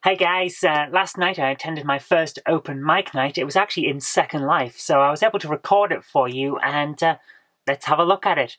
Hey guys, last night I attended my first open mic night. It was actually in Second Life, so I was able to record it for you, and let's have a look at it.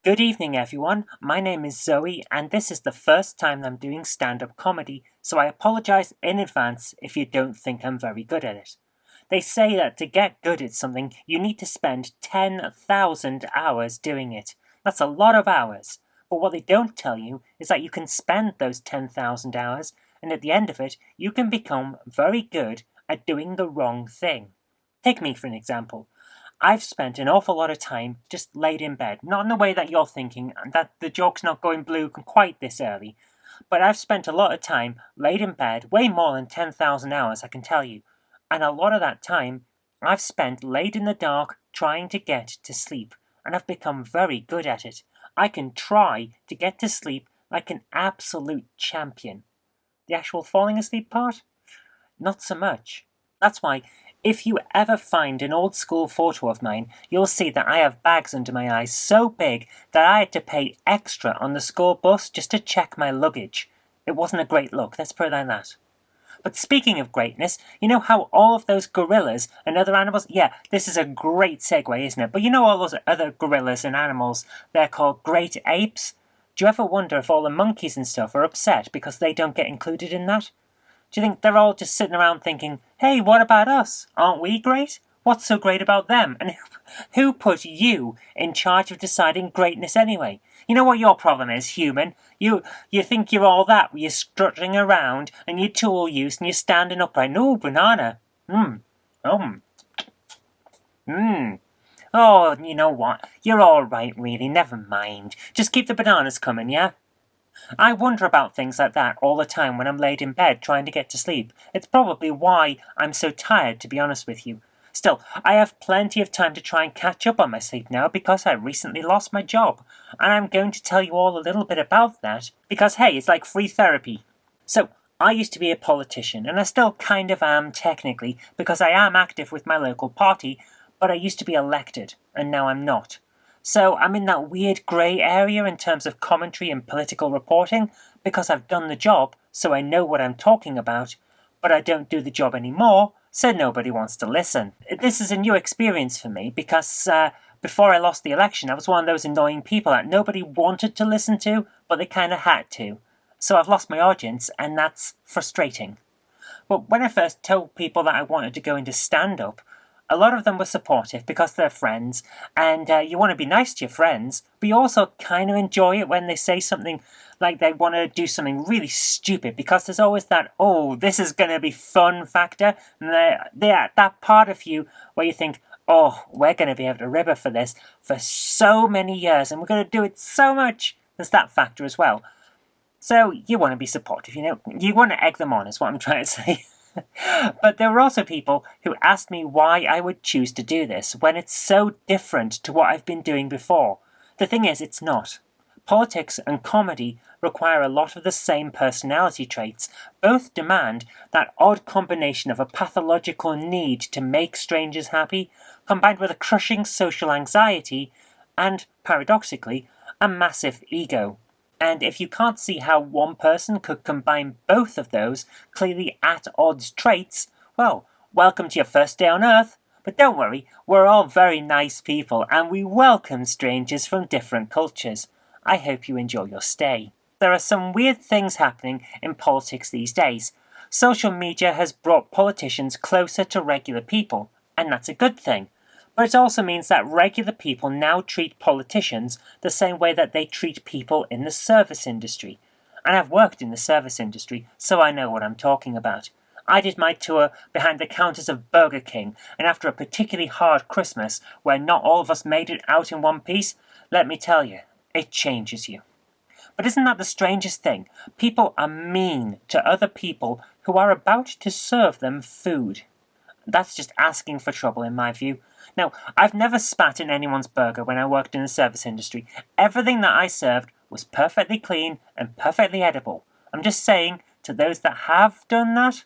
Good evening, everyone. My name is Zoe, and this is the first time I'm doing stand-up comedy, so I apologize in advance if you don't think I'm very good at it. They say that to get good at something, you need to spend 10,000 hours doing it. That's a lot of hours. But what they don't tell you is that you can spend those 10,000 hours, and at the end of it, you can become very good at doing the wrong thing. Take me for an example. I've spent an awful lot of time just laid in bed, not in the way that you're thinking, and that the joke's not going blue quite this early, but I've spent a lot of time laid in bed, way more than 10,000 hours, I can tell you. And a lot of that time, I've spent laid in the dark trying to get to sleep, and I've become very good at it. I can try to get to sleep like an absolute champion. The actual falling asleep part? Not so much. That's why, if you ever find an old school photo of mine, you'll see that I have bags under my eyes so big that I had to pay extra on the school bus just to check my luggage. It wasn't a great look, let's put it like that. But speaking of greatness, you know how all of those gorillas and other animals, yeah, this is a great segue, isn't it? But you know all those other gorillas and animals, they're called great apes? Do you ever wonder if all the monkeys and stuff are upset because they don't get included in that? Do you think they're all just sitting around thinking, hey, what about us? Aren't we great? What's so great about them? And who put you in charge of deciding greatness anyway? You know what your problem is, human? You think you're all that, you're strutting around, and you're tool use, and you're standing upright. No, banana. Oh, you know what? You're all right, really. Never mind. Just keep the bananas coming, yeah? I wonder about things like that all the time when I'm laid in bed trying to get to sleep. It's probably why I'm so tired, to be honest with you. Still, I have plenty of time to try and catch up on my sleep now because I recently lost my job. And I'm going to tell you all a little bit about that because, hey, it's like free therapy. So, I used to be a politician, and I still kind of am technically because I am active with my local party, but I used to be elected, and now I'm not. So I'm in that weird grey area in terms of commentary and political reporting because I've done the job, so I know what I'm talking about, but I don't do the job anymore, so nobody wants to listen. This is a new experience for me because before I lost the election, I was one of those annoying people that nobody wanted to listen to, but they kind of had to. So I've lost my audience, and that's frustrating. But when I first told people that I wanted to go into stand-up, a lot of them were supportive because they're friends, and you want to be nice to your friends, but you also kind of enjoy it when they say something like they want to do something really stupid, because there's always that, oh, this is going to be fun factor, and that part of you where you think, oh, we're going to be able to rib her for this for so many years, and we're going to do it so much. There's that factor as well. So you want to be supportive, you know, you want to egg them on is what I'm trying to say. But there were also people who asked me why I would choose to do this when it's so different to what I've been doing before. The thing is, it's not. Politics and comedy require a lot of the same personality traits. Both demand that odd combination of a pathological need to make strangers happy, combined with a crushing social anxiety, and, paradoxically, a massive ego. And if you can't see how one person could combine both of those clearly at odds traits, well, welcome to your first day on Earth. But don't worry, we're all very nice people and we welcome strangers from different cultures. I hope you enjoy your stay. There are some weird things happening in politics these days. Social media has brought politicians closer to regular people, and that's a good thing. But it also means that regular people now treat politicians the same way that they treat people in the service industry. And I've worked in the service industry, so I know what I'm talking about. I did my tour behind the counters of Burger King, and after a particularly hard Christmas, where not all of us made it out in one piece, let me tell you, it changes you. But isn't that the strangest thing? People are mean to other people who are about to serve them food. That's just asking for trouble in my view. Now, I've never spat in anyone's burger when I worked in the service industry. Everything that I served was perfectly clean and perfectly edible. I'm just saying, to those that have done that,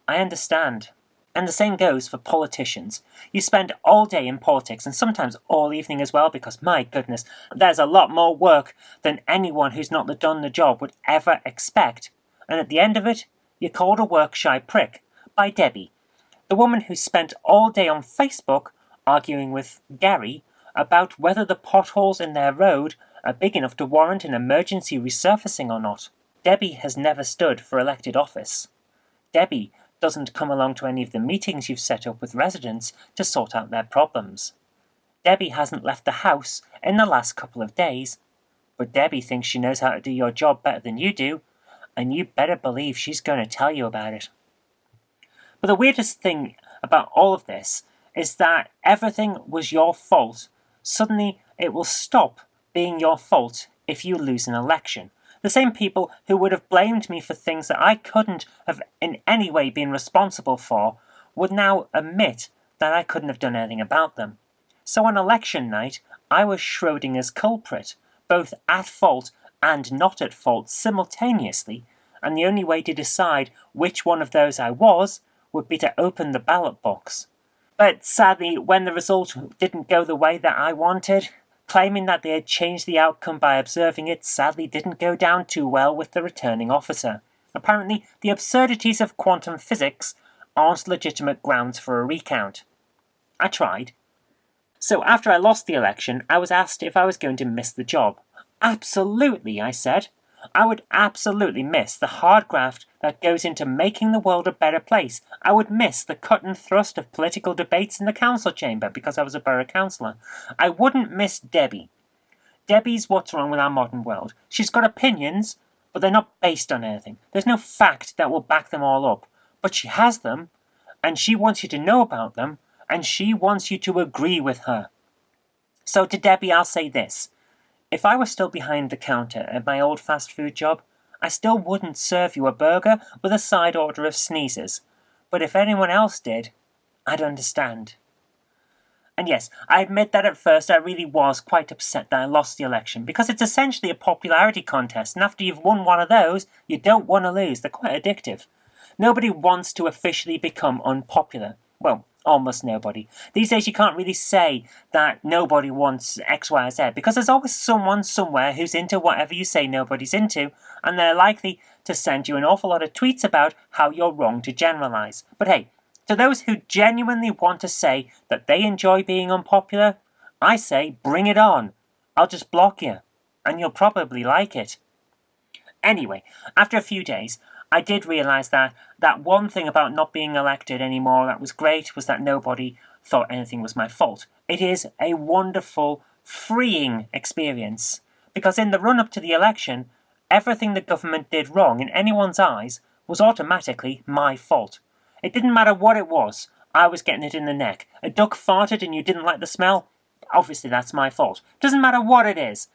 I understand. And the same goes for politicians. You spend all day in politics, and sometimes all evening as well, because my goodness, there's a lot more work than anyone who's not done the job would ever expect. And at the end of it, you're called a work-shy prick by Debbie, the woman who spent all day on Facebook arguing with Gary about whether the potholes in their road are big enough to warrant an emergency resurfacing or not. Debbie has never stood for elected office. Debbie doesn't come along to any of the meetings you've set up with residents to sort out their problems. Debbie hasn't left the house in the last couple of days, but Debbie thinks she knows how to do your job better than you do, and you better believe she's going to tell you about it. But the weirdest thing about all of this is that everything was your fault. Suddenly, it will stop being your fault if you lose an election. The same people who would have blamed me for things that I couldn't have in any way been responsible for would now admit that I couldn't have done anything about them. So on election night, I was Schrodinger's culprit, both at fault and not at fault simultaneously, and the only way to decide which one of those I was would be to open the ballot box. But sadly, when the result didn't go the way that I wanted, claiming that they had changed the outcome by observing it sadly didn't go down too well with the returning officer. Apparently, the absurdities of quantum physics aren't legitimate grounds for a recount. I tried. So after I lost the election, I was asked if I was going to miss the job. Absolutely, I said. I would absolutely miss the hard graft that goes into making the world a better place. I would miss the cut and thrust of political debates in the council chamber because I was a borough councillor. I wouldn't miss Debbie. Debbie's what's wrong with our modern world. She's got opinions, but they're not based on anything. There's no fact that will back them all up. But she has them, and she wants you to know about them, and she wants you to agree with her. So to Debbie, I'll say this. If I were still behind the counter at my old fast food job, I still wouldn't serve you a burger with a side order of sneezes. But if anyone else did, I'd understand. And yes, I admit that at first I really was quite upset that I lost the election, because it's essentially a popularity contest, and after you've won one of those, you don't want to lose. They're quite addictive. Nobody wants to officially become unpopular. Well, almost nobody. These days you can't really say that nobody wants X, Y, or Z, because there's always someone somewhere who's into whatever you say nobody's into, and they're likely to send you an awful lot of tweets about how you're wrong to generalise. But hey, to those who genuinely want to say that they enjoy being unpopular, I say bring it on. I'll just block you, and you'll probably like it. Anyway, after a few days, I did realise that one thing about not being elected anymore that was great was that nobody thought anything was my fault. It is a wonderful, freeing experience, because in the run-up to the election, everything the government did wrong in anyone's eyes was automatically my fault. It didn't matter what it was, I was getting it in the neck. A duck farted and you didn't like the smell? Obviously that's my fault. Doesn't matter what it is.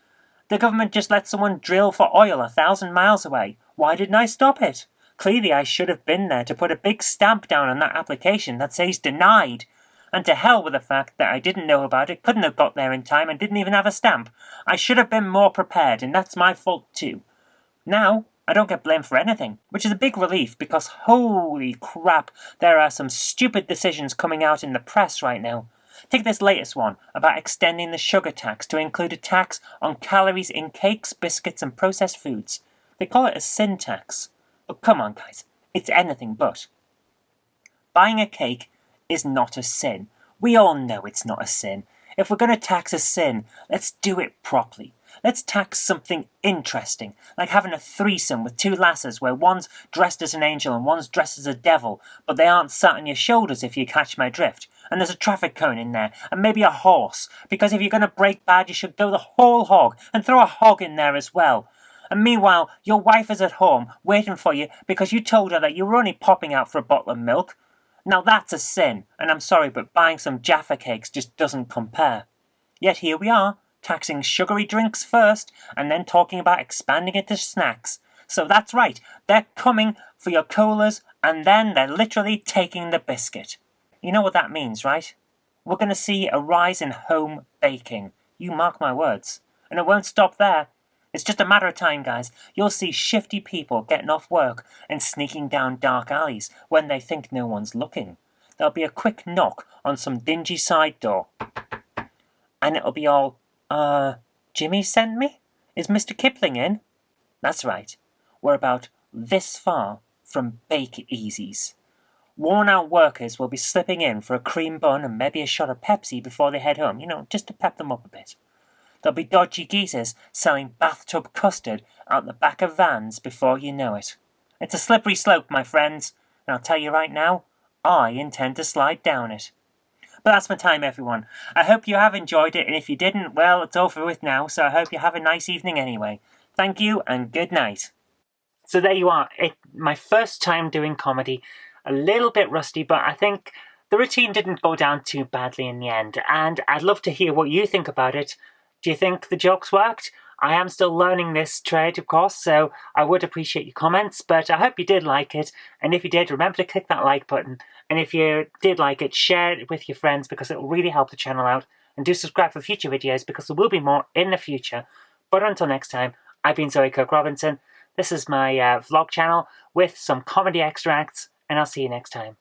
The government just let someone drill for oil 1,000 miles away. Why didn't I stop it? Clearly I should have been there to put a big stamp down on that application that says denied. And to hell with the fact that I didn't know about it, couldn't have got there in time, and didn't even have a stamp. I should have been more prepared, and that's my fault too. Now, I don't get blamed for anything, which is a big relief, because holy crap, there are some stupid decisions coming out in the press right now. Take this latest one about extending the sugar tax to include a tax on calories in cakes, biscuits, and processed foods. They call it a sin tax. But come on, guys, it's anything but. Buying a cake is not a sin. We all know it's not a sin. If we're going to tax a sin, let's do it properly. Let's tax something interesting, like having a threesome with two lasses where one's dressed as an angel and one's dressed as a devil, but they aren't sat on your shoulders, if you catch my drift. And there's a traffic cone in there, and maybe a horse, because if you're going to break bad, you should go the whole hog, and throw a hog in there as well. And meanwhile, your wife is at home, waiting for you, because you told her that you were only popping out for a bottle of milk. Now that's a sin, and I'm sorry, but buying some Jaffa cakes just doesn't compare. Yet here we are, taxing sugary drinks first, and then talking about expanding it to snacks. So that's right, they're coming for your colas, and then they're literally taking the biscuit. You know what that means, right? We're going to see a rise in home baking. You mark my words. And it won't stop there. It's just a matter of time, guys. You'll see shifty people getting off work and sneaking down dark alleys when they think no one's looking. there'll be a quick knock on some dingy side door. And it'll be all, Jimmy sent me? Is Mr. Kipling in? That's right. We're about this far from Bake Easies. Worn-out workers will be slipping in for a cream bun and maybe a shot of Pepsi before they head home, just to pep them up a bit. There'll be dodgy geezers selling bathtub custard out the back of vans before you know it. It's a slippery slope, my friends, and I'll tell you right now, I intend to slide down it. But that's my time, everyone. I hope you have enjoyed it, and if you didn't, well, it's over with now, so I hope you have a nice evening anyway. Thank you, and good night. So there you are. My first time doing comedy. A little bit rusty, but I think the routine didn't go down too badly in the end, and I'd love to hear what you think about it. Do you think the jokes worked? I am still learning this trade, of course, so I would appreciate your comments, but I hope you did like it, and if you did, remember to click that like button, and if you did like it, share it with your friends because it will really help the channel out, and do subscribe for future videos because there will be more in the future. But until next time, I've been Kirk-Robinson. This is my vlog channel with some comedy extracts, and I'll see you next time.